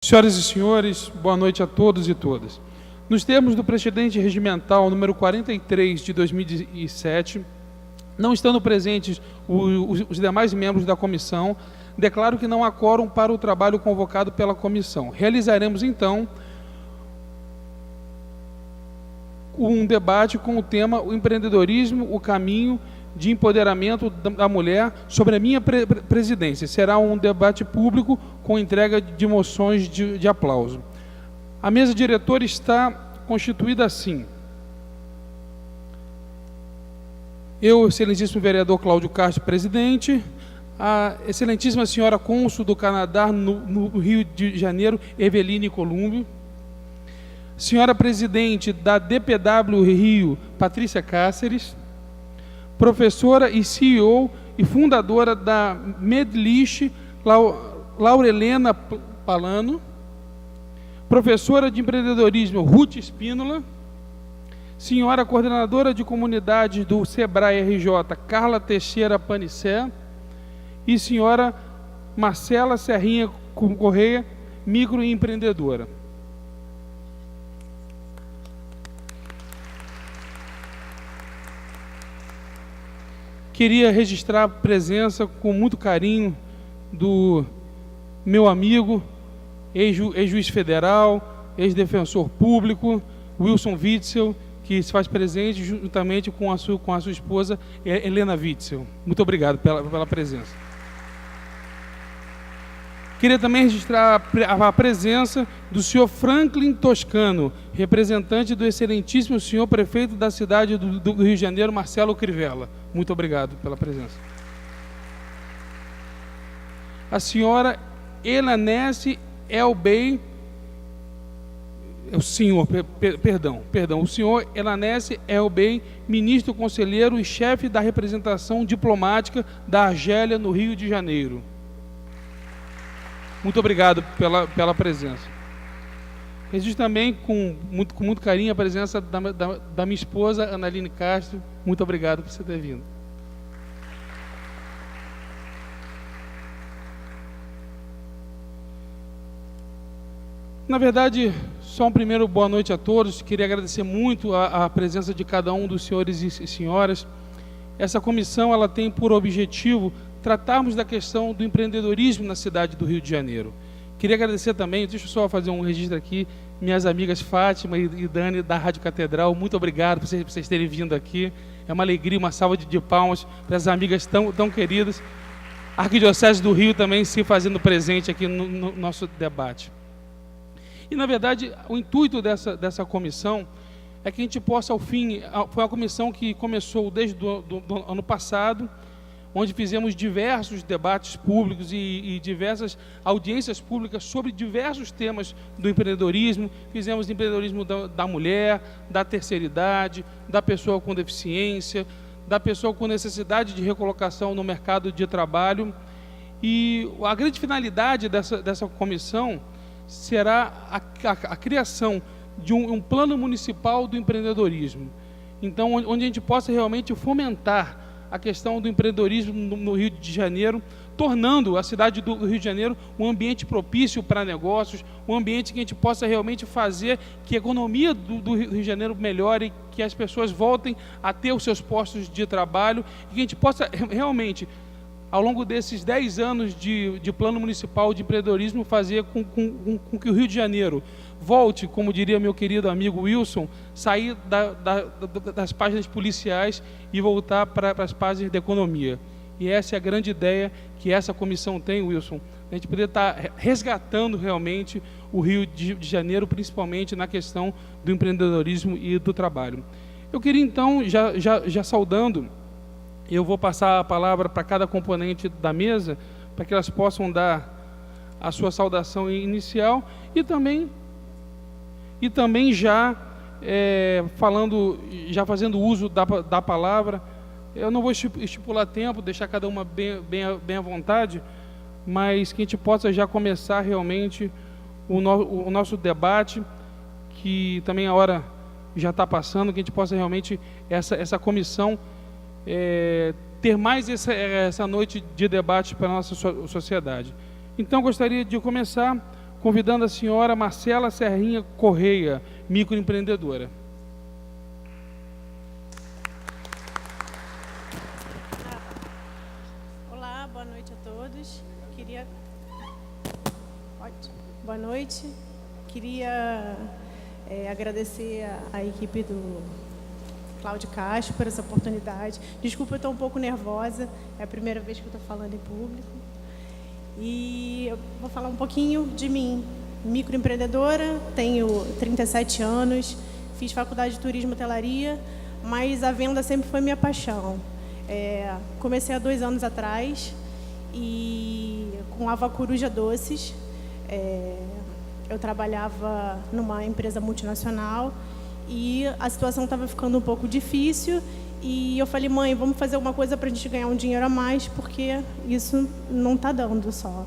Senhoras e senhores, boa noite a todos e todas. Nos termos do precedente regimental número 43 de 2007, não estando presentes os demais membros da comissão, declaro que não há quórum para o trabalho convocado pela comissão. Realizaremos, então, um debate com o tema o empreendedorismo, o caminho de empoderamento da mulher sobre a minha presidência. Será um debate público com entrega de moções de aplauso. A mesa diretora está constituída assim: eu, excelentíssimo vereador Cláudio Castro, presidente; a excelentíssima senhora cônsul do Canadá no Rio de Janeiro, Eveline Columbo; senhora presidente da DPW Rio, Patrícia Cáceres; professora e CEO e fundadora da Medlish, Laurelena Palano; professora de empreendedorismo, Ruth Espínola; senhora coordenadora de comunidades do Sebrae RJ, Carla Teixeira Panicé; e senhora Marcela Serrinha Correia, microempreendedora. Queria registrar a presença com muito carinho do meu amigo, ex-juiz federal, ex-defensor público, Wilson Witzel, que se faz presente juntamente com a sua esposa, Helena Witzel. Muito obrigado pela presença. Queria também registrar a presença do senhor Franklin Toscano, representante do excelentíssimo senhor prefeito da cidade do Rio de Janeiro, Marcelo Crivella. Muito obrigado pela presença. A senhora Elanese Elbey, o senhor Elanese Elbey, ministro conselheiro e chefe da representação diplomática da Argélia no Rio de Janeiro. Muito obrigado pela presença. Registro também com muito carinho a presença da minha esposa, Analine Castro. Muito obrigado por você ter vindo. Na verdade, só um primeiro boa noite a todos. Queria agradecer muito a presença de cada um dos senhores e senhoras. Essa comissão ela tem por objetivo tratarmos da questão do empreendedorismo na cidade do Rio de Janeiro. Queria agradecer também, deixa eu só fazer um registro aqui, minhas amigas Fátima e Dani da Rádio Catedral. Muito obrigado por vocês terem vindo aqui. É uma alegria, uma salva de palmas para as amigas tão queridas. A Arquidiocese do Rio também se fazendo presente aqui no nosso debate. E, na verdade, o intuito dessa comissão é que a gente possa, ao fim, foi uma comissão que começou desde do ano passado, onde fizemos diversos debates públicos e diversas audiências públicas sobre diversos temas do empreendedorismo. Fizemos empreendedorismo da mulher, da terceira idade, da pessoa com deficiência, da pessoa com necessidade de recolocação no mercado de trabalho. E a grande finalidade dessa comissão será a criação de um plano municipal do empreendedorismo. Então, onde a gente possa realmente fomentar a questão do empreendedorismo no Rio de Janeiro, tornando a cidade do Rio de Janeiro um ambiente propício para negócios, um ambiente que a gente possa realmente fazer que a economia do Rio de Janeiro melhore, que as pessoas voltem a ter os seus postos de trabalho, e que a gente possa realmente, ao longo desses 10 anos de plano municipal de empreendedorismo, fazer com que o Rio de Janeiro volte, como diria meu querido amigo Wilson, sair das páginas policiais e voltar para as páginas da economia. E essa é a grande ideia que essa comissão tem, Wilson, a gente poder estar resgatando realmente o Rio de Janeiro, principalmente na questão do empreendedorismo e do trabalho. Eu queria então, já saudando, eu vou passar a palavra para cada componente da mesa, para que elas possam dar a sua saudação inicial e também já fazendo uso da palavra. Eu não vou estipular tempo, deixar cada uma bem à vontade, mas que a gente possa já começar realmente o nosso debate, que também a hora já está passando, que a gente possa realmente, essa comissão, ter mais essa noite de debate para a nossa sociedade. Então, gostaria de começar convidando a senhora Marcela Serrinha Correia, microempreendedora. Olá, boa noite a todos. Boa noite. Queria agradecer a equipe do Cláudio Castro por essa oportunidade. Desculpa, eu estou um pouco nervosa, é a primeira vez que eu estou falando em público. E eu vou falar um pouquinho de mim. Microempreendedora, tenho 37 anos, fiz faculdade de turismo e hotelaria, mas a venda sempre foi minha paixão. Comecei há 2 anos atrás e com a Coruja Doces. Eu trabalhava numa empresa multinacional e a situação estava ficando um pouco difícil e eu falei, mãe, vamos fazer alguma coisa para a gente ganhar um dinheiro a mais, porque isso não está dando só.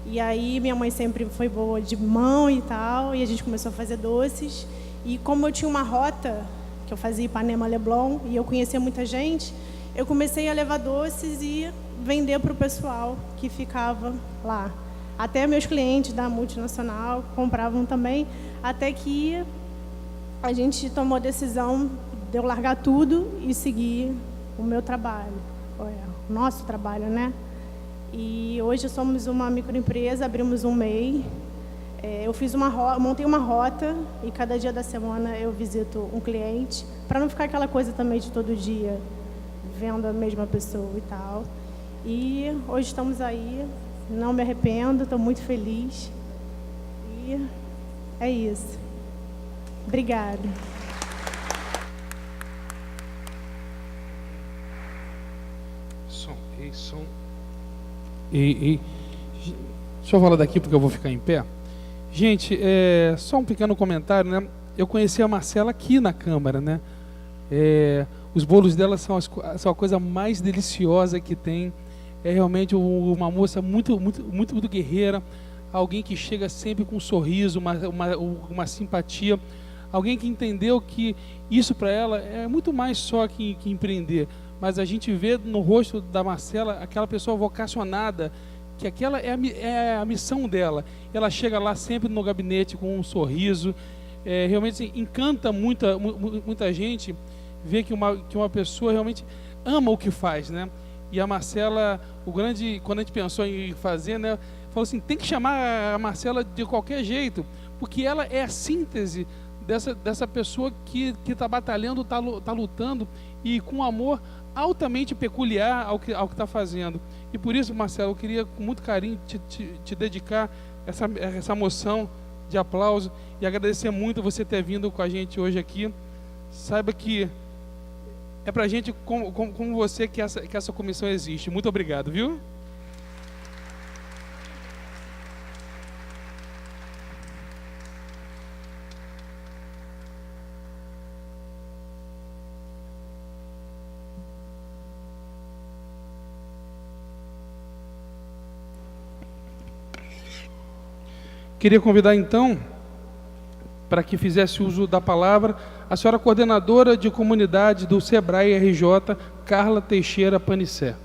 E aí minha mãe sempre foi boa de mão e tal, e a gente começou a fazer doces. E como eu tinha uma rota, que eu fazia Ipanema Leblon, e eu conhecia muita gente, eu comecei a levar doces e vender para o pessoal que ficava lá. Até meus clientes da multinacional compravam também, até que a gente tomou a decisão de eu largar tudo e seguir o meu trabalho, o nosso trabalho, né? E hoje somos uma microempresa, abrimos um MEI. Eu montei uma rota e cada dia da semana eu visito um cliente, para não ficar aquela coisa também de todo dia vendo a mesma pessoa e tal. E hoje estamos aí. Não me arrependo, estou muito feliz. E é isso. Obrigada. Som. Deixa eu falar daqui porque eu vou ficar em pé. Gente, só um pequeno comentário, né? Eu conheci a Marcela aqui na Câmara, né? Os bolos dela são a coisa mais deliciosa que tem. É realmente uma moça muito guerreira, alguém que chega sempre com um sorriso, uma simpatia, alguém que entendeu que isso para ela é muito mais só que empreender, mas a gente vê no rosto da Marcela aquela pessoa vocacionada, que aquela é a missão dela. Ela chega lá sempre no gabinete com um sorriso, realmente assim, encanta muita gente ver que uma pessoa realmente ama o que faz, né? E a Marcela, quando a gente pensou em fazer, né, falou assim, tem que chamar a Marcela de qualquer jeito, porque ela é a síntese dessa pessoa que está batalhando, está lutando, e com um amor altamente peculiar ao que está fazendo. E por isso, Marcela, eu queria com muito carinho te dedicar essa moção de aplauso e agradecer muito você ter vindo com a gente hoje aqui. Saiba que é para a gente, como você, que essa comissão existe. Muito obrigado, viu? Queria convidar, então, para que fizesse uso da palavra, a senhora coordenadora de comunidade do Sebrae RJ, Carla Teixeira Panicé.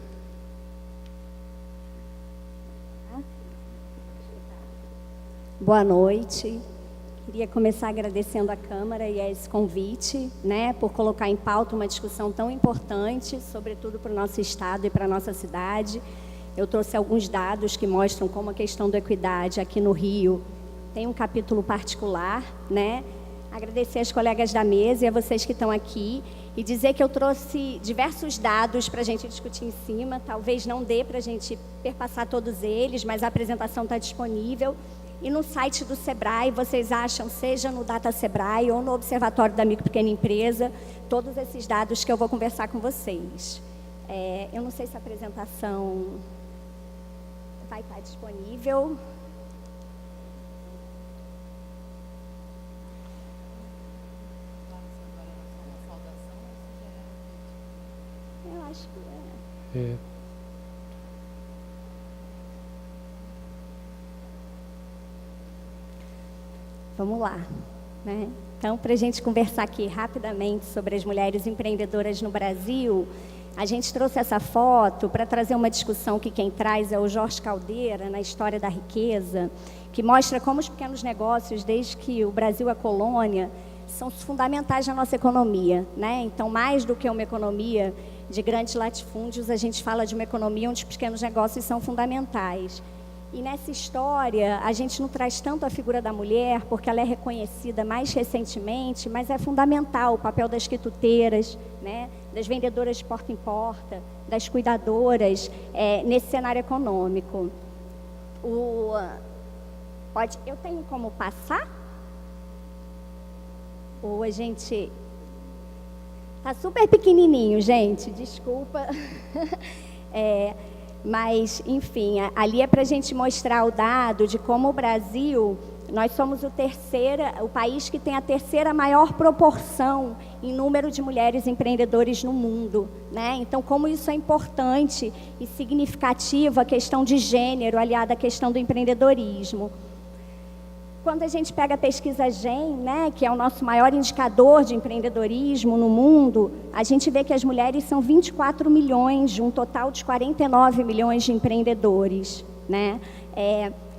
Boa noite. Queria começar agradecendo à Câmara e a esse convite, né, por colocar em pauta uma discussão tão importante, sobretudo para o nosso estado e para a nossa cidade. Eu trouxe alguns dados que mostram como a questão da equidade aqui no Rio tem um capítulo particular, né? Agradecer aos colegas da mesa e a vocês que estão aqui e dizer que eu trouxe diversos dados para a gente discutir em cima. Talvez não dê para a gente perpassar todos eles, mas a apresentação está disponível. E no site do Sebrae, vocês acham, seja no Data Sebrae ou no Observatório da Micro e Pequena Empresa, todos esses dados que eu vou conversar com vocês. Eu não sei se a apresentação vai estar disponível. Eu acho que é. Vamos lá, né? Então, para a gente conversar aqui rapidamente sobre as mulheres empreendedoras no Brasil, a gente trouxe essa foto para trazer uma discussão que quem traz é o Jorge Caldeira, na História da Riqueza, que mostra como os pequenos negócios, desde que o Brasil é colônia, são fundamentais na nossa economia, né? Então, mais do que uma economia de grandes latifúndios, a gente fala de uma economia onde os pequenos negócios são fundamentais. E nessa história, a gente não traz tanto a figura da mulher, porque ela é reconhecida mais recentemente, mas é fundamental o papel das quituteiras, né, das vendedoras de porta em porta, das cuidadoras, nesse cenário econômico. Eu tenho como passar? Ou a gente... Tá super pequenininho, gente, desculpa. Mas, enfim, ali é para a gente mostrar o dado de como o Brasil, nós somos o país que tem a terceira maior proporção em número de mulheres empreendedoras no mundo, né? Então, como isso é importante e significativo, a questão de gênero, aliada à questão do empreendedorismo. Quando a gente pega a pesquisa GEM, né, que é o nosso maior indicador de empreendedorismo no mundo, a gente vê que as mulheres são 24 milhões, de um total de 49 milhões de empreendedores, né?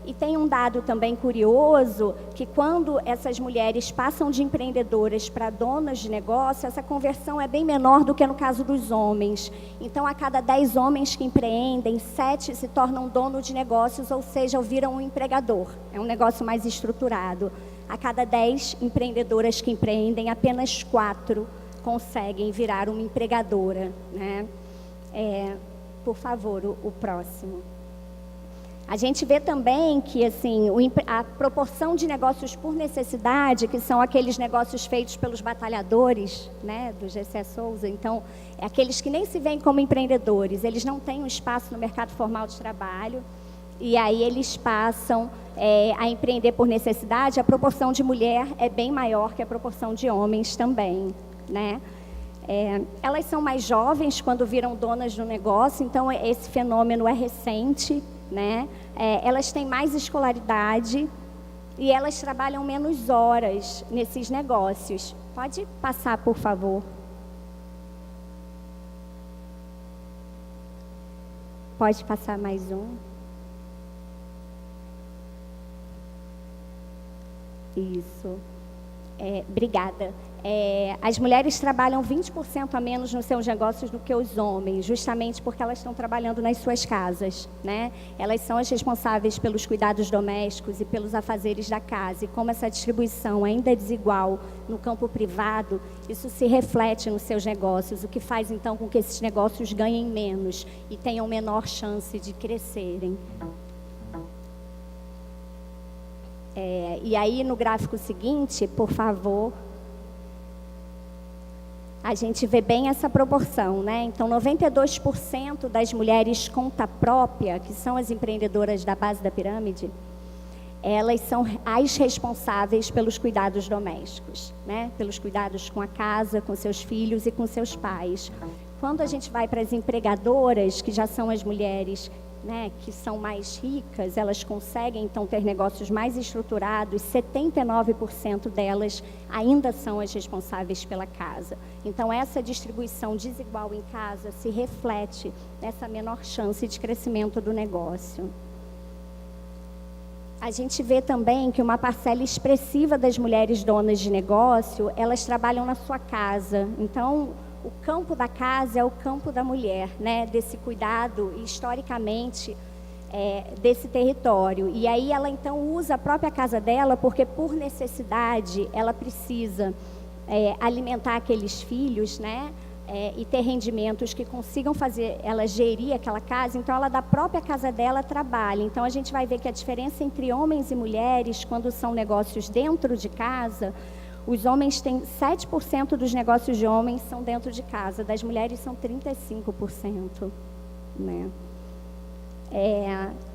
E tem um dado também curioso, que quando essas mulheres passam de empreendedoras para donas de negócio, essa conversão é bem menor do que no caso dos homens. Então, a cada 10 homens que empreendem, 7 se tornam dono de negócios, ou seja, viram um empregador. É um negócio mais estruturado. A cada 10 empreendedoras que empreendem, apenas 4 conseguem virar uma empregadora, né? Por favor, o próximo. A gente vê também que assim, a proporção de negócios por necessidade, que são aqueles negócios feitos pelos batalhadores, né, do G.C. Souza, então, aqueles que nem se veem como empreendedores, eles não têm um espaço no mercado formal de trabalho, e aí eles passam a empreender por necessidade. A proporção de mulher é bem maior que a proporção de homens também, né? Elas são mais jovens quando viram donas do negócio, então esse fenômeno é recente, né? Elas têm mais escolaridade e elas trabalham menos horas nesses negócios. Pode passar, por favor. Pode passar mais um. Isso. Obrigada. As mulheres trabalham 20% a menos nos seus negócios do que os homens, justamente porque elas estão trabalhando nas suas casas, né? Elas são as responsáveis pelos cuidados domésticos e pelos afazeres da casa. E como essa distribuição ainda é desigual no campo privado, isso se reflete nos seus negócios, o que faz, então, com que esses negócios ganhem menos e tenham menor chance de crescerem. E aí, no gráfico seguinte, por favor... A gente vê bem essa proporção, né? Então, 92% das mulheres conta própria, que são as empreendedoras da base da pirâmide, elas são as responsáveis pelos cuidados domésticos, né? Pelos cuidados com a casa, com seus filhos e com seus pais. Quando a gente vai para as empregadoras, que já são as mulheres, né, que são mais ricas, elas conseguem, então, ter negócios mais estruturados, 79% delas ainda são as responsáveis pela casa. Então, essa distribuição desigual em casa se reflete nessa menor chance de crescimento do negócio. A gente vê também que uma parcela expressiva das mulheres donas de negócio, elas trabalham na sua casa. Então, o campo da casa é o campo da mulher, né? Desse cuidado, historicamente, desse território. E aí ela, então, usa a própria casa dela, porque, por necessidade, ela precisa alimentar aqueles filhos, né? E ter rendimentos que consigam fazer ela gerir aquela casa. Então, ela, da própria casa dela, trabalha. Então, a gente vai ver que a diferença entre homens e mulheres, quando são negócios dentro de casa... Os homens têm 7% dos negócios de homens são dentro de casa, das mulheres são 35%, né?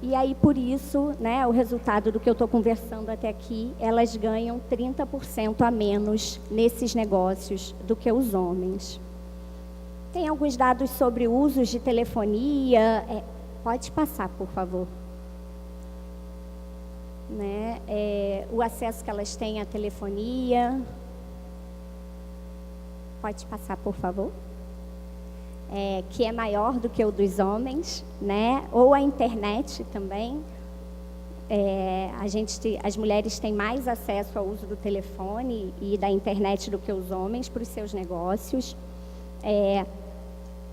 E aí, por isso, né, o resultado do que eu estou conversando até aqui, elas ganham 30% a menos nesses negócios do que os homens. Tem alguns dados sobre usos de telefonia. Pode passar, por favor. Né? O acesso que elas têm à telefonia, pode passar, por favor, que é maior do que o dos homens, né? Ou a internet também. As mulheres têm mais acesso ao uso do telefone e da internet do que os homens para os seus negócios.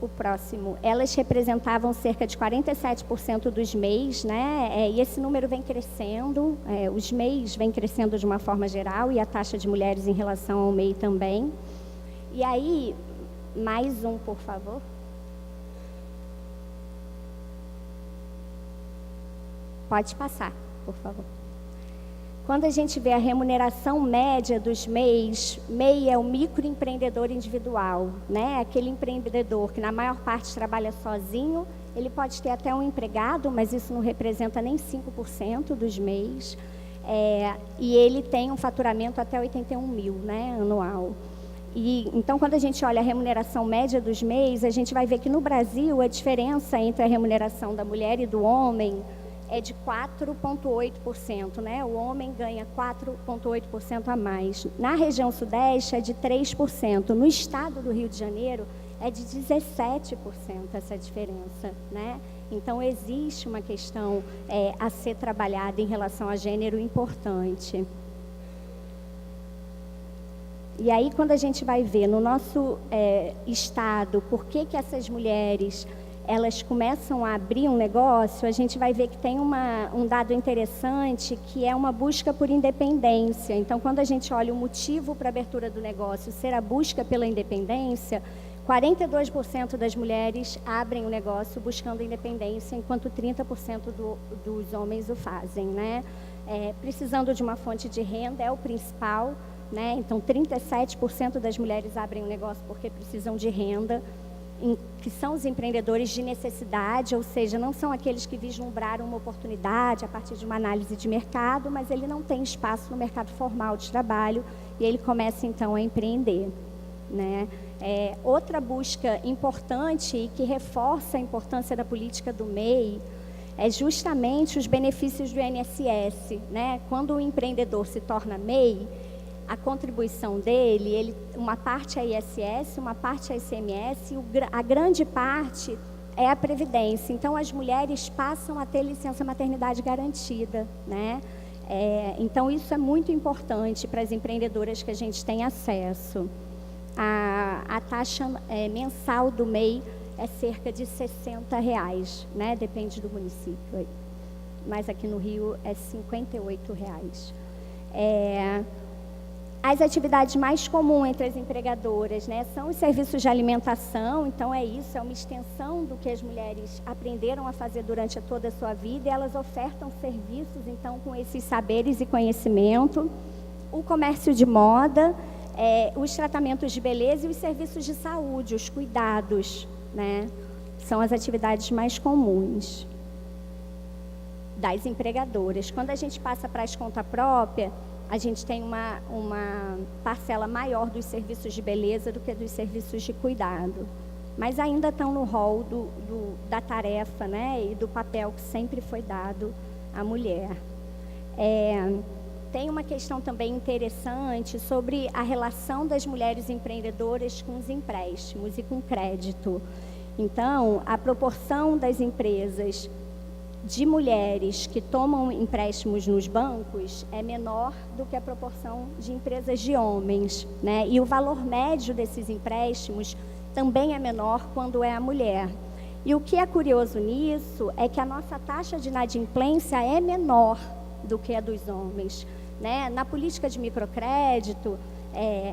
O próximo, elas representavam cerca de 47% dos MEIs, né? E esse número vem crescendo, os MEIs vêm crescendo de uma forma geral e a taxa de mulheres em relação ao MEI também. E aí, mais um, por favor. Pode passar, por favor. Quando a gente vê a remuneração média dos MEIs, MEI é o microempreendedor individual, né? Aquele empreendedor que na maior parte trabalha sozinho, ele pode ter até um empregado, mas isso não representa nem 5% dos MEIs, e ele tem um faturamento até 81 mil, né, anual. Então, quando a gente olha a remuneração média dos MEIs, a gente vai ver que no Brasil a diferença entre a remuneração da mulher e do homem é de 4,8%, né? O homem ganha 4,8% a mais. Na região sudeste é de 3%. No estado do Rio de Janeiro é de 17% essa diferença, né? Então, existe uma questão a ser trabalhada em relação a gênero importante. E aí, quando a gente vai ver no nosso estado por que essas mulheres elas começam a abrir um negócio, a gente vai ver que tem um dado interessante, que é uma busca por independência. Então, quando a gente olha o motivo para a abertura do negócio ser a busca pela independência, 42% das mulheres abrem o negócio buscando independência, enquanto 30% dos homens o fazem, né? Precisando de uma fonte de renda é o principal, né? Então, 37% das mulheres abrem o negócio porque precisam de renda, que são os empreendedores de necessidade, ou seja, não são aqueles que vislumbraram uma oportunidade a partir de uma análise de mercado, mas ele não tem espaço no mercado formal de trabalho e ele começa, então, a empreender, né? Outra busca importante e que reforça a importância da política do MEI é justamente os benefícios do INSS, né? Quando o empreendedor se torna MEI, a contribuição dele, uma parte é ISS, uma parte é ICMS, a grande parte é a Previdência. Então, as mulheres passam a ter licença maternidade garantida, né? Então, isso é muito importante para as empreendedoras que a gente tem acesso. A taxa mensal do MEI é cerca de R$60, né? Depende do município. Mas aqui no Rio é R$58. As atividades mais comuns entre as empregadoras, né, são os serviços de alimentação. Então, isso é uma extensão do que as mulheres aprenderam a fazer durante toda a sua vida, e elas ofertam serviços, então, com esses saberes e conhecimento. O comércio de moda, os tratamentos de beleza e os serviços de saúde, os cuidados, né, são as atividades mais comuns das empregadoras. Quando a gente passa para as conta própria, a gente tem uma parcela maior dos serviços de beleza do que dos serviços de cuidado. Mas ainda estão no rol da tarefa, né, e do papel que sempre foi dado à mulher. Tem uma questão também interessante sobre a relação das mulheres empreendedoras com os empréstimos e com crédito. Então, a proporção das empresas de mulheres que tomam empréstimos nos bancos é menor do que a proporção de empresas de homens, né? E o valor médio desses empréstimos também é menor quando é a mulher. E o que é curioso nisso é que a nossa taxa de inadimplência é menor do que a dos homens, né? Na política de microcrédito,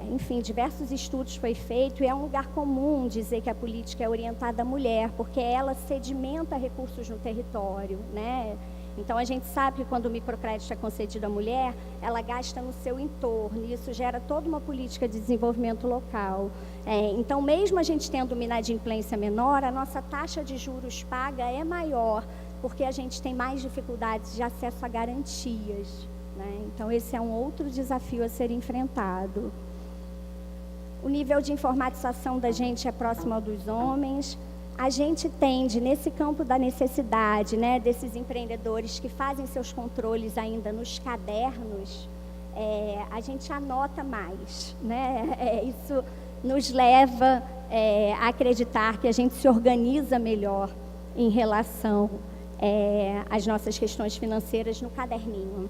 enfim, diversos estudos foi feito, e é um lugar comum dizer que a política é orientada à mulher, porque ela sedimenta recursos no território, né? Então, a gente sabe que quando o microcrédito é concedido à mulher, ela gasta no seu entorno, e isso gera toda uma política de desenvolvimento local. Então, mesmo a gente tendo uma inadimplência menor, a nossa taxa de juros paga é maior, porque a gente tem mais dificuldades de acesso a garantias, né? Então, esse é um outro desafio a ser enfrentado. O nível de informatização da gente é próximo ao dos homens. A gente tende, nesse campo da necessidade, né, desses empreendedores que fazem seus controles ainda nos cadernos, a gente anota mais, né? Isso nos leva a acreditar que a gente se organiza melhor em relação às nossas questões financeiras no caderninho,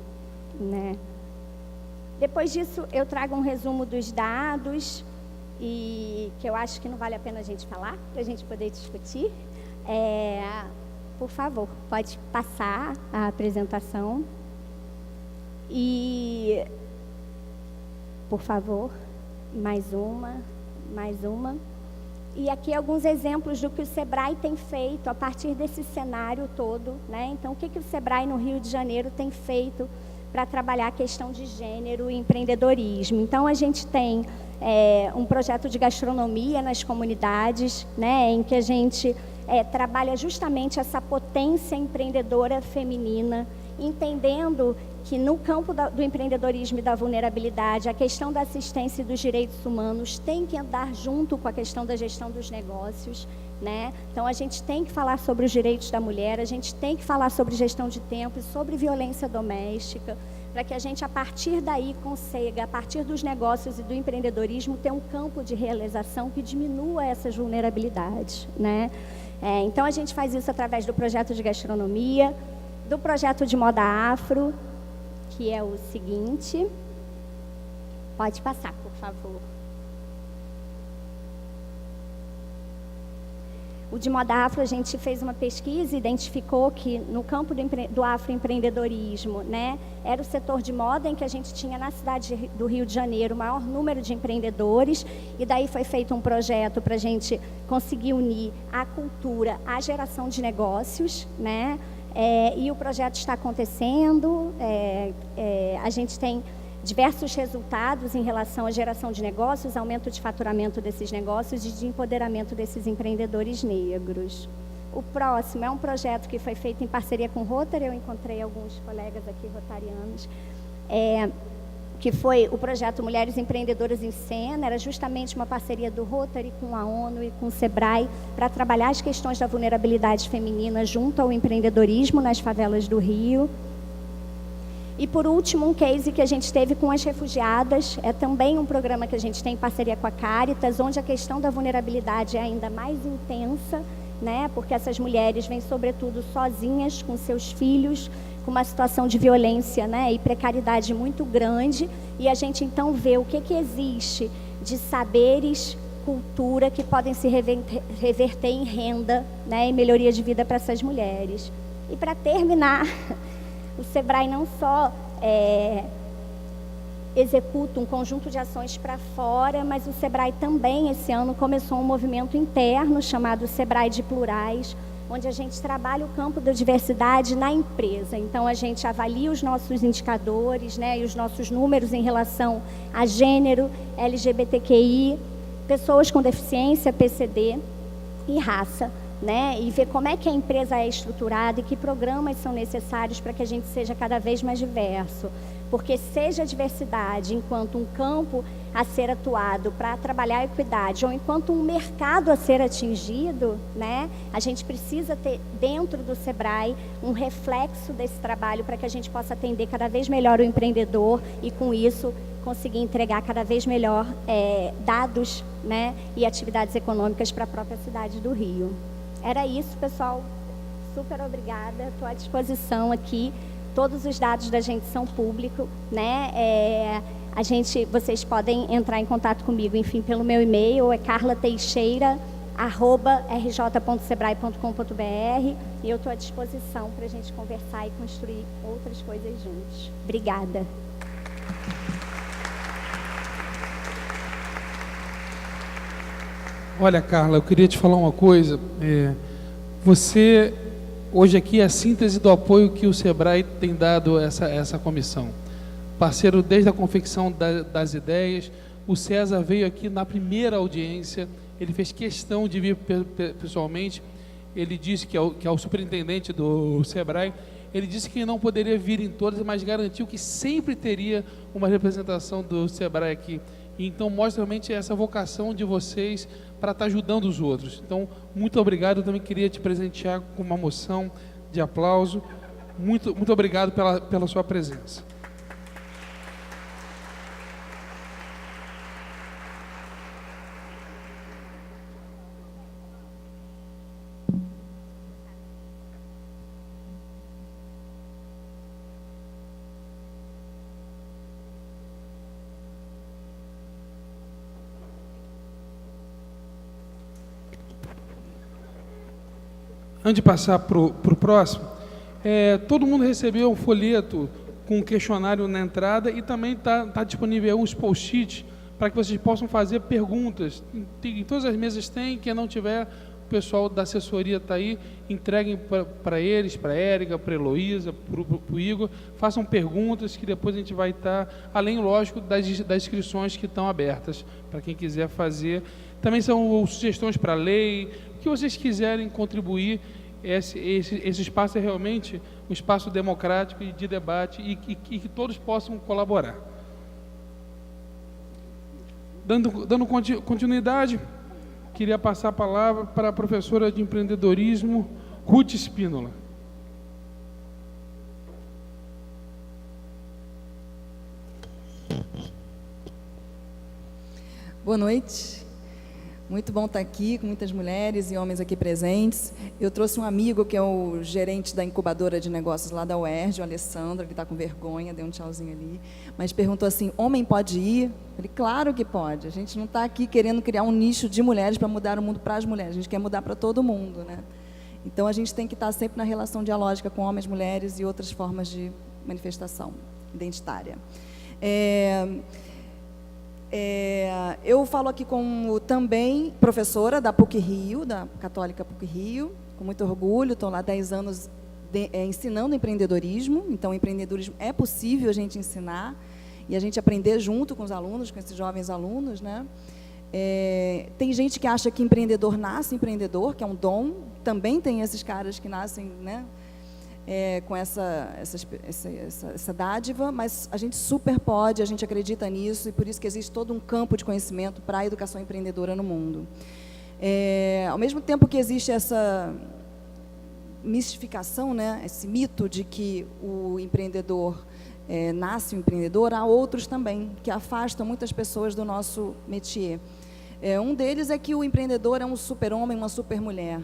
né? Depois disso, eu trago um resumo dos dados, e que eu acho que não vale a pena a gente falar, para a gente poder discutir. Por favor, pode passar a apresentação. E, por favor, mais uma. E aqui alguns exemplos do que o SEBRAE tem feito a partir desse cenário todo, né? Então, o que o SEBRAE no Rio de Janeiro tem feito para trabalhar a questão de gênero e empreendedorismo? Então, a gente tem um projeto de gastronomia nas comunidades, né, em que a gente trabalha justamente essa potência empreendedora feminina, entendendo que no campo do empreendedorismo e da vulnerabilidade, a questão da assistência e dos direitos humanos tem que andar junto com a questão da gestão dos negócios, né? Então, a gente tem que falar sobre os direitos da mulher, a gente tem que falar sobre gestão de tempo e sobre violência doméstica, para que a gente, a partir daí, consiga, a partir dos negócios e do empreendedorismo, ter um campo de realização que diminua essas vulnerabilidades, né? Então, a gente faz isso através do projeto de gastronomia, do projeto de moda afro, que é o seguinte. Pode passar, por favor. O de moda afro, a gente fez uma pesquisa e identificou que no campo do afroempreendedorismo, né, era o setor de moda em que a gente tinha na cidade do Rio de Janeiro o maior número de empreendedores, e daí foi feito um projeto para a gente conseguir unir a cultura à geração de negócios, né? E o projeto está acontecendo, a gente tem diversos resultados em relação à geração de negócios, aumento de faturamento desses negócios e de empoderamento desses empreendedores negros. O próximo é um projeto que foi feito em parceria com o Rotary, eu encontrei alguns colegas aqui rotarianos, que foi o projeto Mulheres Empreendedoras em Cena. Era justamente uma parceria do Rotary com a ONU e com o SEBRAE para trabalhar as questões da vulnerabilidade feminina junto ao empreendedorismo nas favelas do Rio. E, por último, um case que a gente teve com as refugiadas, é também um programa que a gente tem em parceria com a Caritas, onde a questão da vulnerabilidade é ainda mais intensa, né? Porque essas mulheres vêm, sobretudo, sozinhas, com seus filhos, com uma situação de violência, né, e precariedade muito grande, e a gente, então, vê o que existe de saberes, cultura, que podem se reverter em renda, né, e melhoria de vida para essas mulheres. E, para terminar, o SEBRAE não só executa um conjunto de ações para fora, mas o SEBRAE também, esse ano, começou um movimento interno chamado SEBRAE de Plurais, onde a gente trabalha o campo da diversidade na empresa. Então, a gente avalia os nossos indicadores, né, e os nossos números em relação a gênero, LGBTQI, pessoas com deficiência, PCD e raça, né, e ver como é que a empresa é estruturada e que programas são necessários para que a gente seja cada vez mais diverso. Porque seja a diversidade enquanto um campo a ser atuado para trabalhar a equidade, ou enquanto um mercado a ser atingido, né, a gente precisa ter dentro do SEBRAE um reflexo desse trabalho para que a gente possa atender cada vez melhor o empreendedor e, com isso, conseguir entregar cada vez melhor dados, né, e atividades econômicas para a própria cidade do Rio. Era isso, pessoal. Super obrigada. Estou à disposição aqui. Todos os dados da gente são públicos, né? Vocês podem entrar em contato comigo, enfim, pelo meu e-mail, é carlateixeira@rj.sebrae.com.br, e eu estou à disposição para a gente conversar e construir outras coisas juntos. Obrigada. Olha, Carla, eu queria te falar uma coisa. Você, hoje aqui, é a síntese do apoio que o SEBRAE tem dado a essa comissão. Parceiro desde a confecção das ideias. O César veio aqui na primeira audiência, ele fez questão de vir pessoalmente. Ele disse que é o superintendente do SEBRAE. Ele disse que não poderia vir em todas, mas garantiu que sempre teria uma representação do SEBRAE aqui. Então, mostra realmente essa vocação de vocês para estar ajudando os outros. Então, muito obrigado. Eu também queria te presentear com uma moção de aplauso. Muito obrigado pela sua presença. antes de passar para o próximo, todo mundo recebeu um folheto com um questionário na entrada e também tá disponível uns post-its para que vocês possam fazer perguntas. Em todas as mesas tem, quem não tiver, o pessoal da assessoria está aí, entreguem para eles, para a Érica, para a Heloísa, para o Igor, façam perguntas que depois a gente vai estar, além, lógico, das inscrições que estão abertas, para quem quiser fazer. Também são sugestões para a lei, o que vocês quiserem contribuir. Esse espaço é realmente um espaço democrático e de debate e que todos possam colaborar. Dando continuidade, queria passar a palavra para a professora de empreendedorismo, Ruth Espínola. Boa noite. Muito bom estar aqui, com muitas mulheres e homens aqui presentes. Eu trouxe um amigo que é o gerente da incubadora de negócios lá da UERJ, o Alessandro, ele está com vergonha, deu um tchauzinho ali, mas perguntou assim, homem pode ir? Eu falei, claro que pode. A gente não está aqui querendo criar um nicho de mulheres para mudar o mundo para as mulheres, a gente quer mudar para todo mundo, né? Então, a gente tem que estar sempre na relação dialógica com homens, mulheres e outras formas de manifestação identitária. Eu falo aqui como também professora da PUC-Rio, da Católica PUC-Rio, com muito orgulho, estou lá há 10 anos ensinando empreendedorismo, então empreendedorismo é possível a gente ensinar e a gente aprender junto com os alunos, com esses jovens alunos, né? Tem gente que acha que empreendedor nasce empreendedor, que é um dom, também tem esses caras que nascem, né? Com essa dádiva, mas a gente super pode, a gente acredita nisso, e por isso que existe todo um campo de conhecimento para a educação empreendedora no mundo. Ao mesmo tempo que existe essa mistificação, né, esse mito de que o empreendedor nasce um empreendedor, há outros também que afastam muitas pessoas do nosso métier. Um deles é que o empreendedor é um super-homem, uma super-mulher.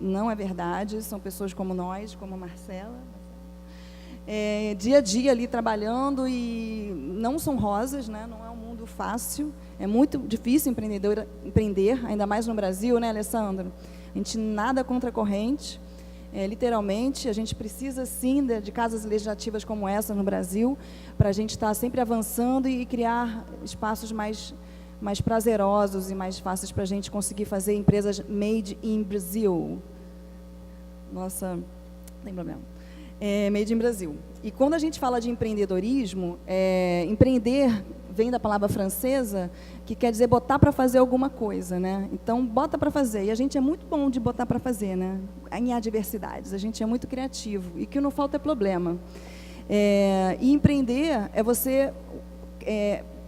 Não é verdade, são pessoas como nós, como a Marcela, dia a dia ali trabalhando e não são rosas, né? Não é um mundo fácil, é muito difícil empreender, ainda mais no Brasil, né, Alessandro? A gente nada contra a corrente, literalmente, a gente precisa sim de casas legislativas como essa no Brasil, para a gente estar sempre avançando e criar espaços mais prazerosos e mais fáceis para a gente conseguir fazer empresas made in Brasil. Nossa, não tem problema. Made in Brasil. E quando a gente fala de empreendedorismo, empreender vem da palavra francesa, que quer dizer botar para fazer alguma coisa, né? Então, bota para fazer. E a gente é muito bom de botar para fazer, né? Em adversidades, a gente é muito criativo. E o que não falta é problema. E empreender é você...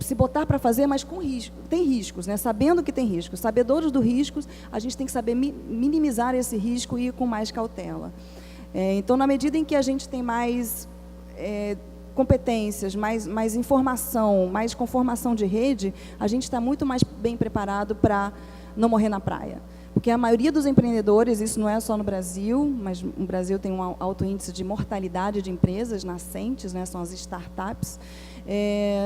se botar para fazer, mas com risco. Tem riscos, né? Sabendo que tem riscos. Sabedores dos riscos, a gente tem que saber minimizar esse risco e ir com mais cautela. Então, na medida em que a gente tem mais competências, mais informação, mais conformação de rede, a gente está muito mais bem preparado para não morrer na praia. Porque a maioria dos empreendedores, isso não é só no Brasil, mas o Brasil tem um alto índice de mortalidade de empresas nascentes, né? São as startups.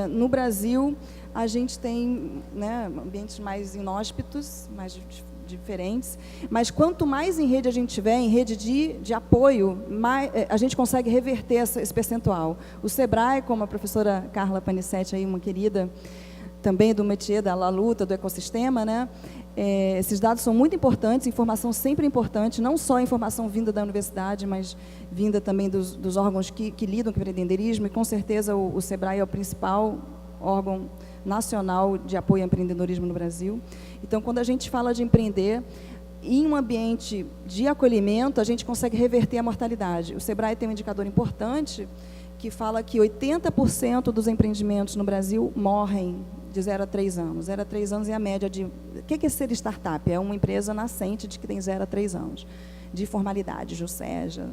No Brasil, a gente tem, né, ambientes mais inóspitos, mais diferentes, mas quanto mais em rede a gente tiver, em rede de apoio, mais, a gente consegue reverter esse percentual. O Sebrae, como a professora Carla Panicetti, aí, uma querida, também do métier da luta, do ecossistema, né? Esses dados são muito importantes, informação sempre importante, não só a informação vinda da universidade, mas vinda também dos órgãos que lidam com o empreendedorismo, e com certeza o Sebrae é o principal órgão nacional de apoio ao empreendedorismo no Brasil. Então, quando a gente fala de empreender, em um ambiente de acolhimento, a gente consegue reverter a mortalidade. O Sebrae tem um indicador importante que fala que 80% dos empreendimentos no Brasil morrem de 0 a 3 anos. 0 a 3 anos é a média de... O que é ser startup? É uma empresa nascente de que tem 0 a 3 anos. De formalidade, JUSEJA,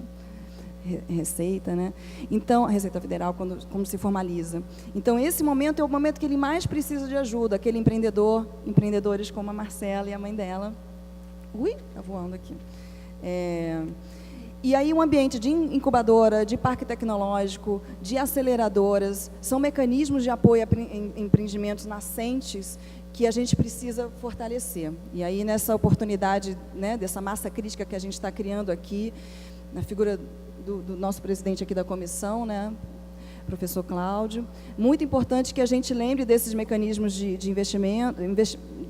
Receita, né? Então, a Receita Federal, como se formaliza. Então, esse momento é o momento que ele mais precisa de ajuda, aquele empreendedores como a Marcela e a mãe dela. Ui, está voando aqui. E aí, um ambiente de incubadora, de parque tecnológico, de aceleradoras, são mecanismos de apoio a empreendimentos nascentes que a gente precisa fortalecer. E aí, nessa oportunidade, né, dessa massa crítica que a gente está criando aqui, na figura do nosso presidente aqui da comissão, né, professor Cláudio, muito importante que a gente lembre desses mecanismos de investimento,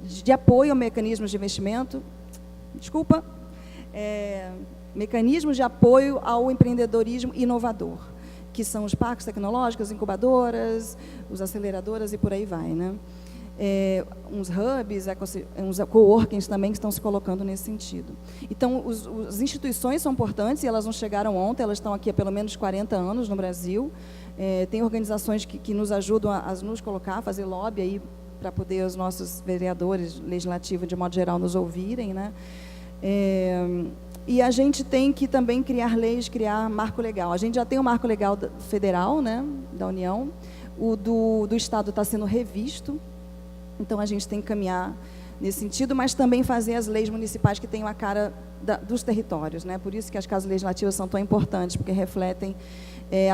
de apoio a mecanismos de investimento, mecanismos de apoio ao empreendedorismo inovador, que são os parques tecnológicos, incubadoras, os aceleradoras e por aí vai, né? Uns hubs, uns coworkings também que estão se colocando nesse sentido. Então, as instituições são importantes e elas não chegaram ontem, elas estão aqui há pelo menos 40 anos no Brasil. Tem organizações que nos ajudam a nos colocar, a fazer lobby aí para poder os nossos vereadores legislativos, de modo geral, nos ouvirem, né? E a gente tem que também criar leis, criar marco legal. A gente já tem o marco legal federal, né, da União, o do Estado está sendo revisto. Então, a gente tem que caminhar nesse sentido, mas também fazer as leis municipais que tenham a cara dos territórios, né? Por isso que as casas legislativas são tão importantes, porque refletem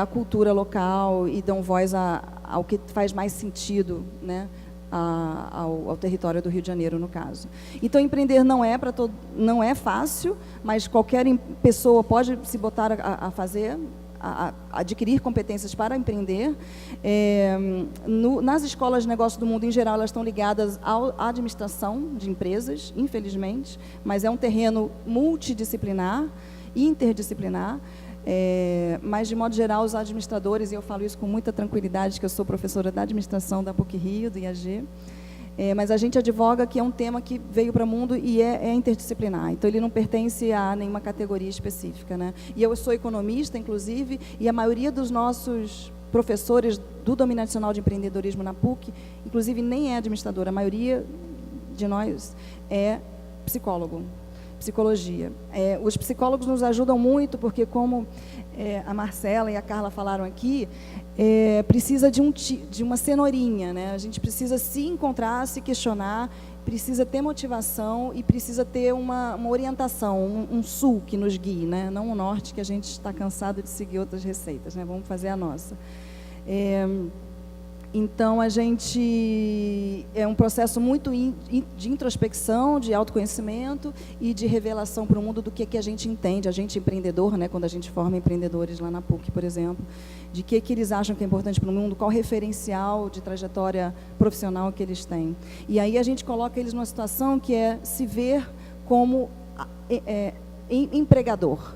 a cultura local e dão voz ao que faz mais sentido, né? Ao território do Rio de Janeiro, no caso. Então, empreender não é fácil, mas qualquer pessoa pode se botar a fazer, a adquirir competências para empreender. Nas escolas de negócio do mundo, em geral, elas estão ligadas à administração de empresas, infelizmente, mas é um terreno multidisciplinar, interdisciplinar, mas, de modo geral, os administradores, e eu falo isso com muita tranquilidade, que eu sou professora da administração da PUC-Rio, do IAG, mas a gente advoga que é um tema que veio para o mundo e é interdisciplinar. Então, ele não pertence a nenhuma categoria específica, né? E eu sou economista, inclusive, e a maioria dos nossos professores do Domínio Nacional de Empreendedorismo na PUC, inclusive, nem é administradora. A maioria de nós é psicólogo, psicologia. Os psicólogos nos ajudam muito, porque, como a Marcela e a Carla falaram aqui, precisa de uma cenourinha, né? A gente precisa se encontrar, se questionar, precisa ter motivação e precisa ter uma orientação, um sul que nos guie, né? Não um norte, que a gente está cansado de seguir outras receitas, né? Vamos fazer a nossa. Então, a gente é um processo muito de introspecção, de autoconhecimento e de revelação para o mundo do que a gente entende, a gente empreendedor, né, quando a gente forma empreendedores lá na PUC, por exemplo, de que eles acham que é importante para o mundo, qual referencial de trajetória profissional que eles têm. E aí a gente coloca eles numa situação que é se ver como empregador.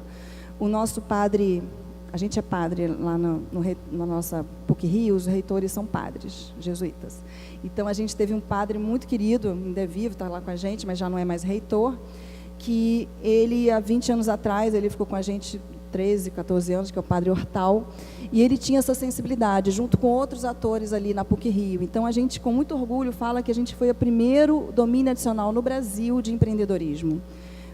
O nosso padre... A gente é padre lá na nossa PUC-Rio, os reitores são padres, jesuítas. Então, a gente teve um padre muito querido, ainda é vivo, está lá com a gente, mas já não é mais reitor, que ele, há 20 anos atrás, ele ficou com a gente 13, 14 anos, que é o padre Hortal, e ele tinha essa sensibilidade, junto com outros atores ali na PUC-Rio. Então, a gente, com muito orgulho, fala que a gente foi o primeiro domínio adicional no Brasil de empreendedorismo,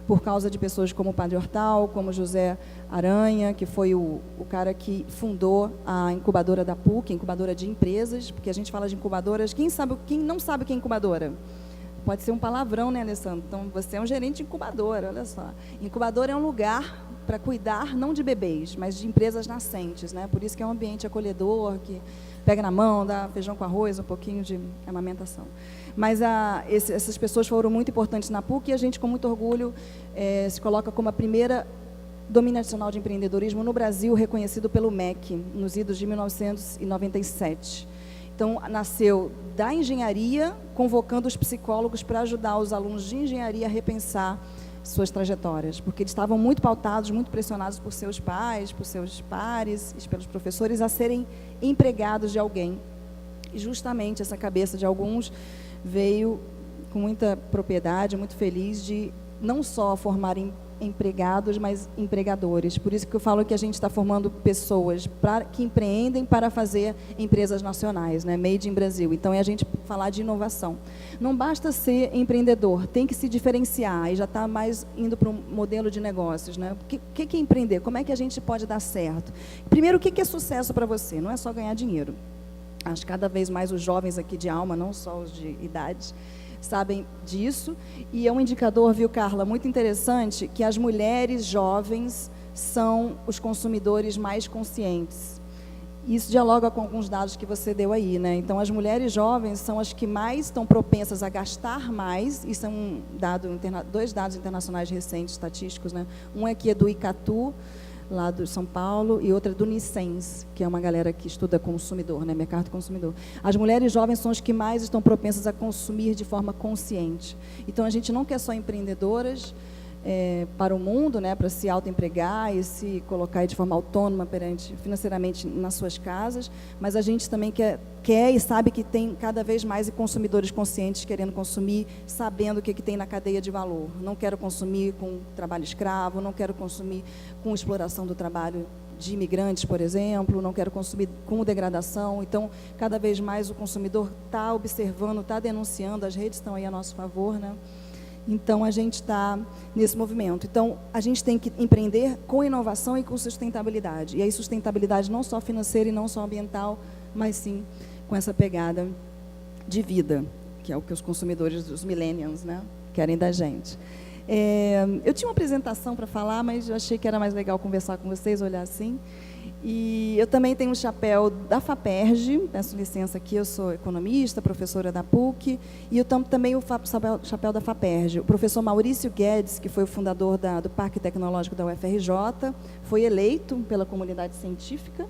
por causa de pessoas como o padre Hortal, como José Aranha, que foi o cara que fundou a incubadora da PUC, a incubadora de empresas, porque a gente fala de incubadoras. Quem não sabe o que é incubadora? Pode ser um palavrão, né, Alessandro? Então, você é um gerente de incubadora, olha só. Incubadora é um lugar para cuidar, não de bebês, mas de empresas nascentes, né? Por isso que é um ambiente acolhedor, que pega na mão, dá feijão com arroz, um pouquinho de amamentação. Mas essas pessoas foram muito importantes na PUC e a gente, com muito orgulho, se coloca como a primeira domínio nacional de empreendedorismo no Brasil, reconhecido pelo MEC, nos idos de 1997. Então, nasceu da engenharia, convocando os psicólogos para ajudar os alunos de engenharia a repensar suas trajetórias, porque eles estavam muito pautados, muito pressionados por seus pais, por seus pares e pelos professores a serem empregados de alguém. E justamente essa cabeça de alguns veio com muita propriedade, muito feliz de não só formar empregados, mas empregadores. Por isso que eu falo que a gente está formando pessoas que empreendem para fazer empresas nacionais, né? Made in Brasil. Então, é a gente falar de inovação. Não basta ser empreendedor, tem que se diferenciar, e já está mais indo para um modelo de negócios, né? O que é empreender? Como é que a gente pode dar certo? Primeiro, o que é sucesso para você? Não é só ganhar dinheiro. Acho que cada vez mais os jovens aqui de alma, não só os de idade, sabem disso. E é um indicador, viu, Carla, muito interessante, que as mulheres jovens são os consumidores mais conscientes. Isso dialoga com alguns dados que você deu aí, né? Então, as mulheres jovens são as que mais estão propensas a gastar mais, isso é dois dados internacionais recentes, estatísticos, né? Um aqui é do ICATU, lá do São Paulo, e outra é do Nicens, que é uma galera que estuda consumidor, né? Mercado consumidor. As mulheres jovens são as que mais estão propensas a consumir de forma consciente. Então, a gente não quer só empreendedoras, para o mundo, né, para se autoempregar e se colocar de forma autônoma financeiramente nas suas casas, mas a gente também quer e sabe que tem cada vez mais consumidores conscientes querendo consumir, sabendo o que tem na cadeia de valor. Não quero consumir com trabalho escravo, não quero consumir com exploração do trabalho de imigrantes, por exemplo, não quero consumir com degradação. Então, cada vez mais o consumidor está observando, está denunciando, as redes estão aí a nosso favor, né? Então, a gente está nesse movimento. Então, a gente tem que empreender com inovação e com sustentabilidade. E aí, sustentabilidade não só financeira e não só ambiental, mas sim com essa pegada de vida, que é o que os consumidores, os millennials, né, querem da gente. Eu tinha uma apresentação para falar, mas eu achei que era mais legal conversar com vocês, olhar assim. E eu também tenho um chapéu da FAPERJ, peço licença aqui, eu sou economista, professora da PUC, e eu também o chapéu da FAPERJ. O professor Maurício Guedes, que foi o fundador do Parque Tecnológico da UFRJ, foi eleito pela comunidade científica.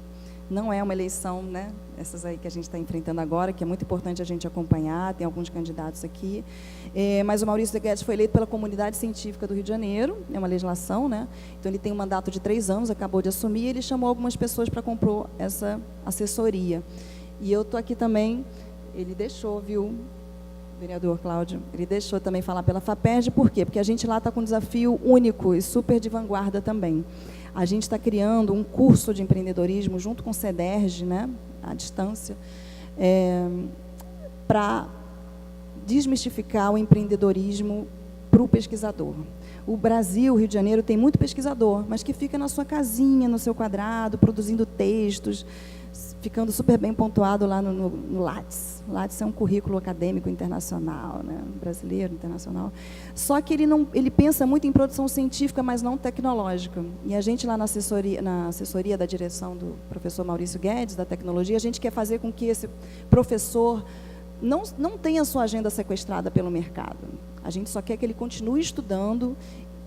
Não é uma eleição, né, essas aí que a gente está enfrentando agora, que é muito importante a gente acompanhar, tem alguns candidatos aqui, mas o Maurício Guedes foi eleito pela comunidade científica do Rio de Janeiro, é uma legislação, né, então ele tem um mandato de 3 anos, acabou de assumir, e ele chamou algumas pessoas para compor essa assessoria. E eu estou aqui também, ele deixou, viu, vereador Cláudio, ele deixou também falar pela FAPERJ, por quê? Porque a gente lá está com um desafio único e super de vanguarda também. A gente está criando um curso de empreendedorismo junto com o CEDERJ, né, à distância, para desmistificar o empreendedorismo para o pesquisador. O Brasil, o Rio de Janeiro, tem muito pesquisador, mas que fica na sua casinha, no seu quadrado, produzindo textos, ficando super bem pontuado lá no Lattes. Lattes é um currículo acadêmico internacional, né, brasileiro, internacional. Só que ele pensa muito em produção científica, mas não tecnológica. E a gente lá na assessoria da direção do professor Maurício Guedes, da tecnologia, a gente quer fazer com que esse professor não tenha a sua agenda sequestrada pelo mercado. A gente só quer que ele continue estudando,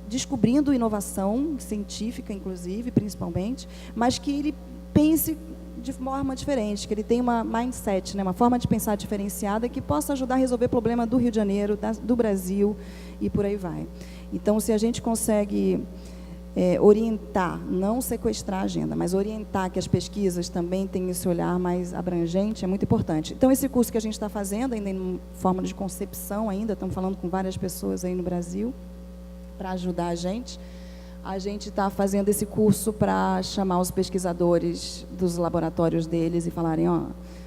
descobrindo inovação científica, inclusive, principalmente, mas que ele pense de forma diferente, que ele tenha uma mindset, né, uma forma de pensar diferenciada que possa ajudar a resolver problema do Rio de Janeiro, do Brasil e por aí vai. Então, se a gente consegue orientar, não sequestrar a agenda, mas orientar que as pesquisas também tenham esse olhar mais abrangente, é muito importante. Então, esse curso que a gente está fazendo, ainda em forma de concepção, estamos falando com várias pessoas aí no Brasil, para ajudar a gente está fazendo esse curso para chamar os pesquisadores dos laboratórios deles e falarem,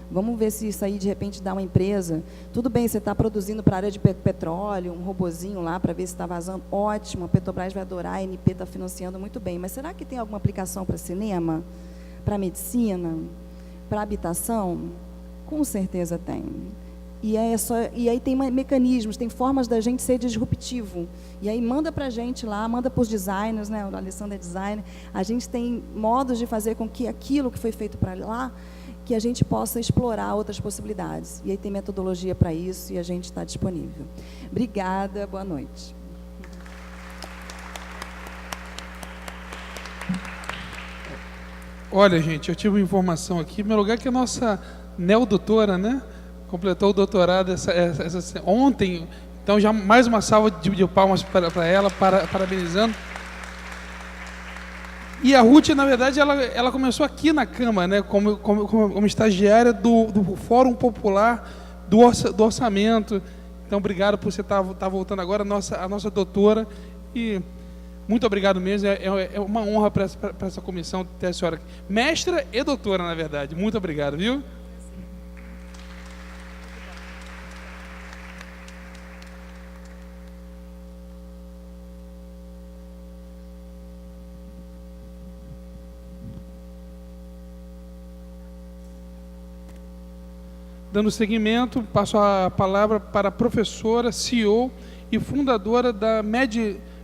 vamos ver se isso aí, de repente, dá uma empresa. Tudo bem, você está produzindo para a área de petróleo, um robozinho lá para ver se está vazando. Ótimo, a Petrobras vai adorar, a ANP está financiando muito bem. Mas será que tem alguma aplicação para cinema, para medicina, para habitação? Com certeza tem. E aí tem mecanismos, tem formas da gente ser disruptivo. E aí manda para a gente lá, manda para os designers, né? O Alessandro é designer. A gente tem modos de fazer com que aquilo que foi feito para lá, que a gente possa explorar outras possibilidades. E aí tem metodologia para isso e a gente está disponível. Obrigada, boa noite. Olha, gente, eu tive uma informação aqui, em meu lugar, que a nossa neodoutora, né, completou o doutorado ontem, então já mais uma salva de palmas para ela, parabenizando. E a Ruth, na verdade, ela começou aqui na Câmara, né, como estagiária do Fórum Popular do Orçamento. Então, obrigado por você estar voltando agora, a nossa doutora, e muito obrigado mesmo, é uma honra para essa comissão ter a senhora aqui. Mestra e doutora, na verdade. Muito obrigado, viu? Dando seguimento, passo a palavra para a professora, CEO e fundadora da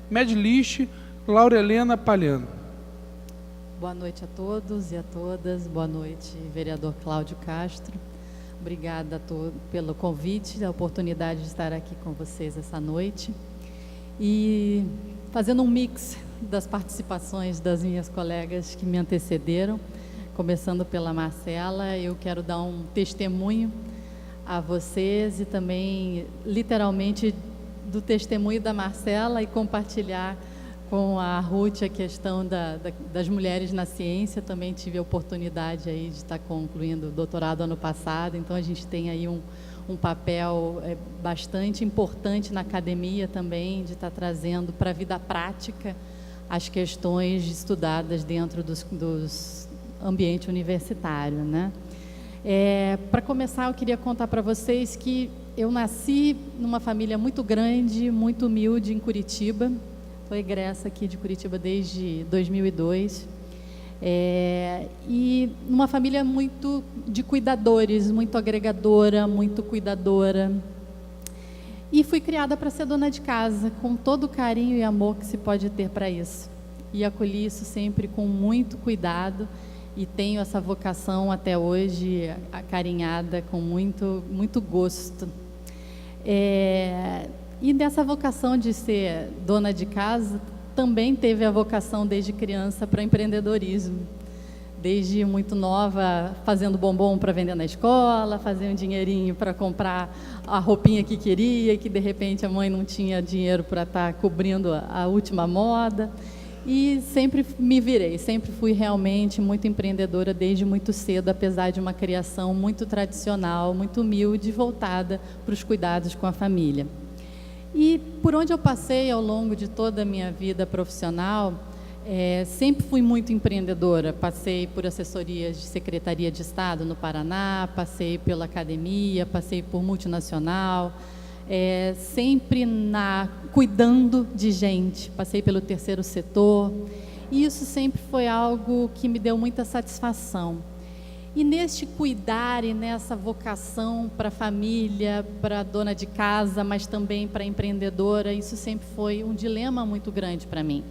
Medlist, Laura Helena Palhano. Boa noite a todos e a todas. Boa noite, vereador Cláudio Castro. Obrigada pelo convite, a oportunidade de estar aqui com vocês essa noite. E fazendo um mix das participações das minhas colegas que me antecederam, começando pela Marcela, eu quero dar um testemunho a vocês e também, literalmente, do testemunho da Marcela e compartilhar com a Ruth a questão das mulheres na ciência. Também tive a oportunidade aí de estar concluindo o doutorado ano passado, então a gente tem aí um papel bastante importante na academia também, de estar trazendo para a vida prática as questões estudadas dentro dos ambiente universitário, né? Para começar, eu queria contar para vocês que eu nasci numa família muito grande, muito humilde em Curitiba. Sou egressa aqui de Curitiba desde 2002. E numa família muito de cuidadores, muito agregadora, muito cuidadora. E fui criada para ser dona de casa, com todo o carinho e amor que se pode ter para isso. E acolhi isso sempre com muito cuidado e tenho essa vocação até hoje acarinhada com muito, muito gosto. E dessa vocação de ser dona de casa, também teve a vocação desde criança para empreendedorismo. Desde muito nova, fazendo bombom para vender na escola, fazendo um dinheirinho para comprar a roupinha que queria, e que de repente a mãe não tinha dinheiro para estar cobrindo a última moda. E sempre me virei, sempre fui realmente muito empreendedora desde muito cedo, apesar de uma criação muito tradicional, muito humilde, voltada para os cuidados com a família. E por onde eu passei ao longo de toda a minha vida profissional, sempre fui muito empreendedora. Passei por assessorias de Secretaria de Estado no Paraná, passei pela academia, passei por multinacional, sempre cuidando de gente, passei pelo terceiro setor, e isso sempre foi algo que me deu muita satisfação. E neste cuidar e nessa vocação para a família, para a dona de casa, mas também para a empreendedora, isso sempre foi um dilema muito grande para mim.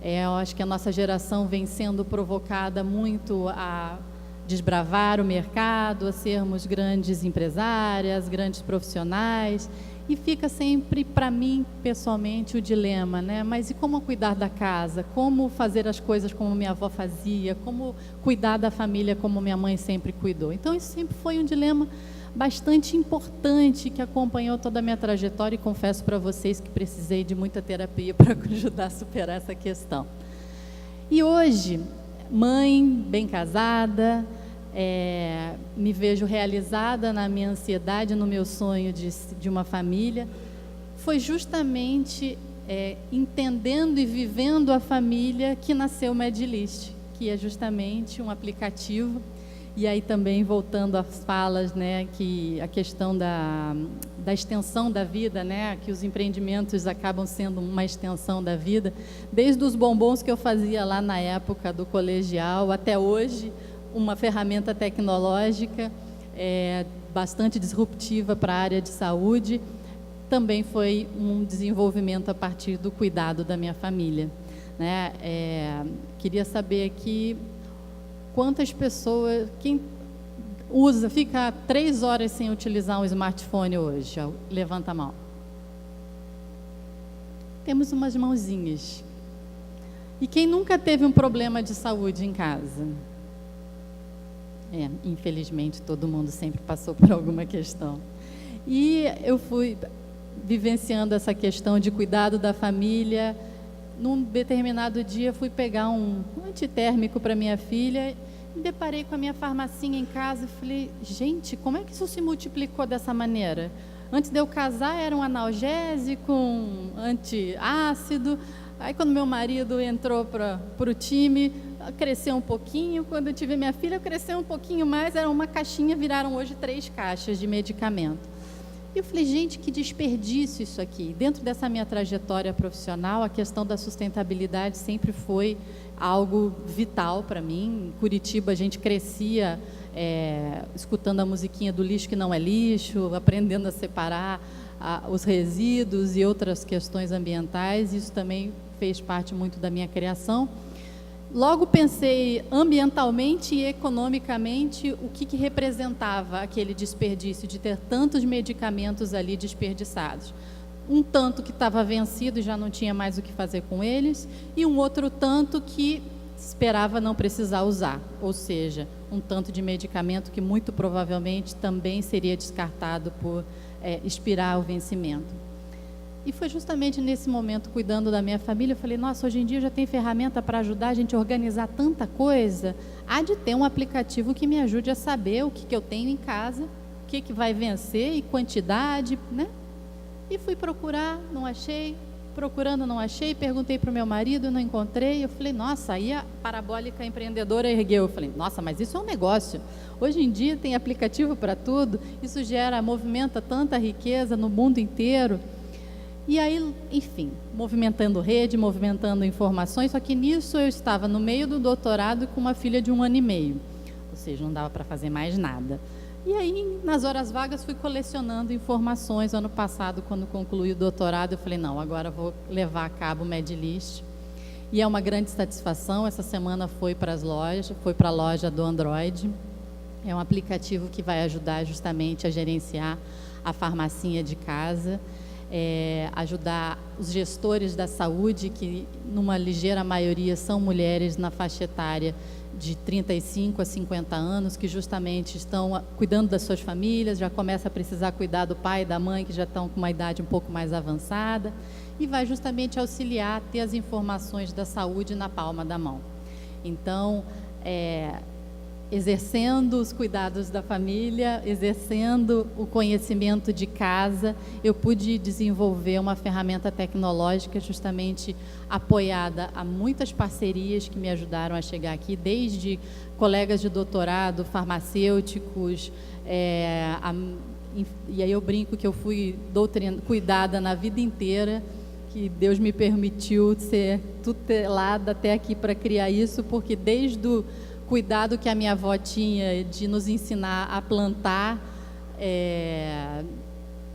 Eu acho que a nossa geração vem sendo provocada muito a desbravar o mercado, a sermos grandes empresárias, grandes profissionais, e fica sempre, para mim, pessoalmente, o dilema, né? Mas e como cuidar da casa? Como fazer as coisas como minha avó fazia? Como cuidar da família como minha mãe sempre cuidou? Então, isso sempre foi um dilema bastante importante que acompanhou toda a minha trajetória, e confesso para vocês que precisei de muita terapia para ajudar a superar essa questão. E hoje, mãe, bem casada, me vejo realizada na minha ansiedade, no meu sonho de uma família. Foi justamente entendendo e vivendo a família que nasceu o Medlist, que é justamente um aplicativo. E aí também, voltando às falas, né, que a questão da extensão da vida, né, que os empreendimentos acabam sendo uma extensão da vida, desde os bombons que eu fazia lá na época do colegial, até hoje, uma ferramenta tecnológica bastante disruptiva para a área de saúde, também foi um desenvolvimento a partir do cuidado da minha família, né? Queria saber aqui quantas pessoas, quem fica 3 horas sem utilizar um smartphone hoje? Levanta a mão. Temos umas mãozinhas. E quem nunca teve um problema de saúde em casa? Infelizmente, todo mundo sempre passou por alguma questão. E eu fui vivenciando essa questão de cuidado da família. Num determinado dia, fui pegar um antitérmico para minha filha, me deparei com a minha farmacinha em casa e falei, gente, como é que isso se multiplicou dessa maneira? Antes de eu casar, era um analgésico, um antiácido. Aí, quando meu marido entrou para o time, cresceu um pouquinho. Quando eu tive minha filha, cresceu um pouquinho mais. Era uma caixinha, viraram hoje 3 caixas de medicamento. E eu falei, gente, que desperdício isso aqui. Dentro dessa minha trajetória profissional, a questão da sustentabilidade sempre foi algo vital para mim. Em Curitiba, a gente crescia escutando a musiquinha do lixo que não é lixo, aprendendo a separar os resíduos e outras questões ambientais. Isso também fez parte muito da minha criação. logo pensei ambientalmente e economicamente o que representava aquele desperdício de ter tantos medicamentos ali desperdiçados. Um tanto que estava vencido e já não tinha mais o que fazer com eles, e um outro tanto que esperava não precisar usar, ou seja, um tanto de medicamento que muito provavelmente também seria descartado por expirar o vencimento. E foi justamente nesse momento, cuidando da minha família, eu falei, nossa, hoje em dia já tem ferramenta para ajudar a gente a organizar tanta coisa, há de ter um aplicativo que me ajude a saber o que eu tenho em casa, o que vai vencer e quantidade, né? E fui procurar, não achei, procurando não achei, perguntei para o meu marido, não encontrei, eu falei, nossa, aí a Parabólica Empreendedora ergueu, eu falei, nossa, mas isso é um negócio, hoje em dia tem aplicativo para tudo, isso movimenta tanta riqueza no mundo inteiro. E aí, enfim, movimentando rede, movimentando informações, só que nisso eu estava no meio do doutorado com uma filha de 1 ano e meio, ou seja, não dava para fazer mais nada. E aí, nas horas vagas, fui colecionando informações. Ano passado, quando concluí o doutorado, eu falei, não, agora vou levar a cabo o Medlist. E é uma grande satisfação. Essa semana foi para as lojas, foi para a loja do Android. É um aplicativo que vai ajudar justamente a gerenciar a farmacinha de casa, ajudar os gestores da saúde, que numa ligeira maioria são mulheres na faixa etária de 35 a 50 anos, que justamente estão cuidando das suas famílias, já começa a precisar cuidar do pai e da mãe, que já estão com uma idade um pouco mais avançada, e vai justamente auxiliar a ter as informações da saúde na palma da mão. Então, exercendo os cuidados da família, exercendo o conhecimento de casa, eu pude desenvolver uma ferramenta tecnológica justamente apoiada a muitas parcerias que me ajudaram a chegar aqui, desde colegas de doutorado, farmacêuticos, e aí eu brinco que eu fui cuidada na vida inteira, que Deus me permitiu ser tutelada até aqui para criar isso, porque desde o cuidado que a minha avó tinha de nos ensinar a plantar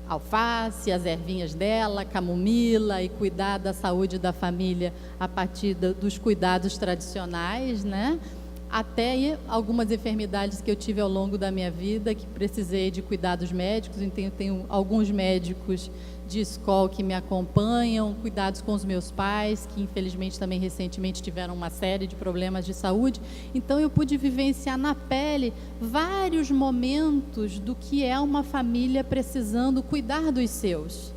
alface, as ervinhas dela, camomila, e cuidar da saúde da família a partir dos cuidados tradicionais, né? Até algumas enfermidades que eu tive ao longo da minha vida, que precisei de cuidados médicos. Então, eu tenho alguns médicos de escola que me acompanham, cuidados com os meus pais, que infelizmente também recentemente tiveram uma série de problemas de saúde. Então eu pude vivenciar na pele vários momentos do que é uma família precisando cuidar dos seus.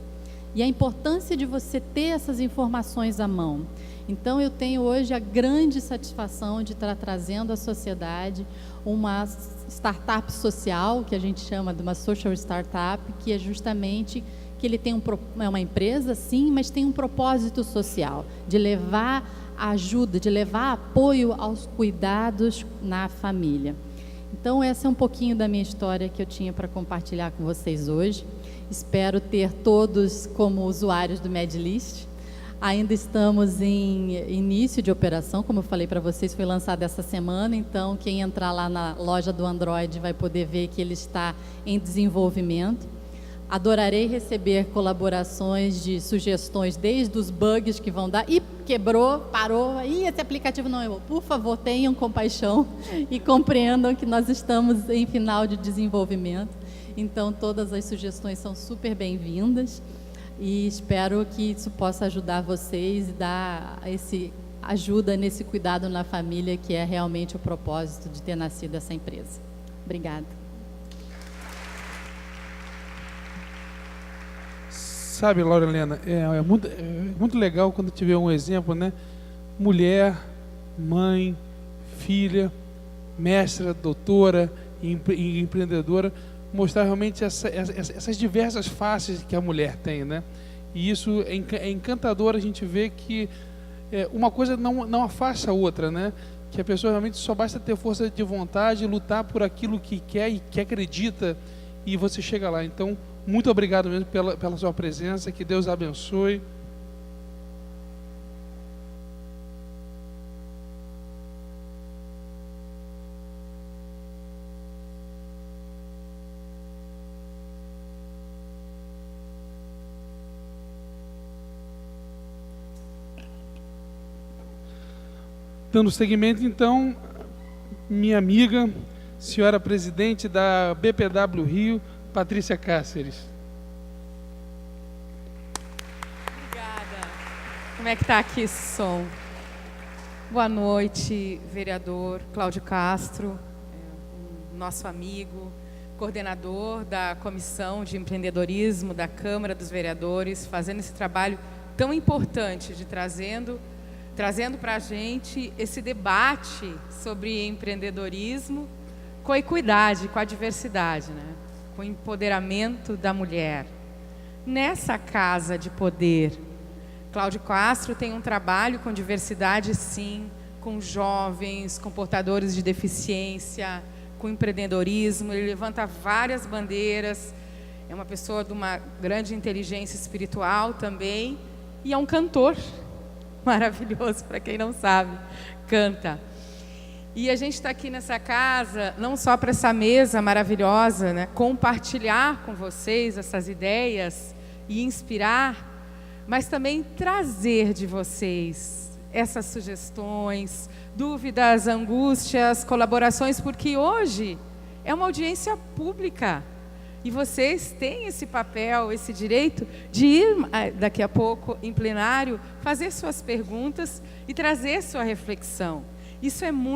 E a importância de você ter essas informações à mão. Então eu tenho hoje a grande satisfação de estar trazendo à sociedade uma startup social, que a gente chama de uma social startup, que é justamente que ele tem é uma empresa, sim, mas tem um propósito social, de levar ajuda, de levar apoio aos cuidados na família. Então, essa é um pouquinho da minha história que eu tinha para compartilhar com vocês hoje. Espero ter todos como usuários do Medlist. Ainda estamos em início de operação, como eu falei para vocês, foi lançado essa semana, então quem entrar lá na loja do Android vai poder ver que ele está em desenvolvimento. Adorarei receber colaborações de sugestões, desde os bugs que vão dar, e quebrou, parou, e esse aplicativo não é bom. Por favor, tenham compaixão e compreendam que nós estamos em final de desenvolvimento. Então, todas as sugestões são super bem-vindas e espero que isso possa ajudar vocês e dar ajuda nesse cuidado na família, que é realmente o propósito de ter nascido essa empresa. Obrigada. Sabe, Laura Helena, é muito legal quando tiver um exemplo, né? Mulher, mãe, filha, mestra, doutora e empreendedora, mostrar realmente essas diversas faces que a mulher tem, né? E isso é encantador, a gente vê que uma coisa não afasta a outra, né? Que a pessoa realmente só basta ter força de vontade, lutar por aquilo que quer e que acredita, e você chega lá. Então, muito obrigado mesmo pela sua presença, que Deus abençoe. Dando seguimento, então, minha amiga, senhora presidente da BPW Rio, Patrícia Cáceres. Obrigada. Como é que está aqui esse som? Boa noite, vereador Cláudio Castro, nosso amigo, coordenador da Comissão de Empreendedorismo da Câmara dos Vereadores, fazendo esse trabalho tão importante de trazendo para a gente esse debate sobre empreendedorismo com a equidade, com a diversidade, né? Com o empoderamento da mulher. Nessa casa de poder, Cláudio Castro tem um trabalho com diversidade, sim, com jovens, com portadores de deficiência, com empreendedorismo. Ele levanta várias bandeiras, é uma pessoa de uma grande inteligência espiritual também, e é um cantor maravilhoso, para quem não sabe, canta. E a gente está aqui nessa casa, não só para essa mesa maravilhosa, né, compartilhar com vocês essas ideias e inspirar, mas também trazer de vocês essas sugestões, dúvidas, angústias, colaborações, porque hoje é uma audiência pública e vocês têm esse papel, esse direito de ir daqui a pouco em plenário, fazer suas perguntas e trazer sua reflexão. Isso é muito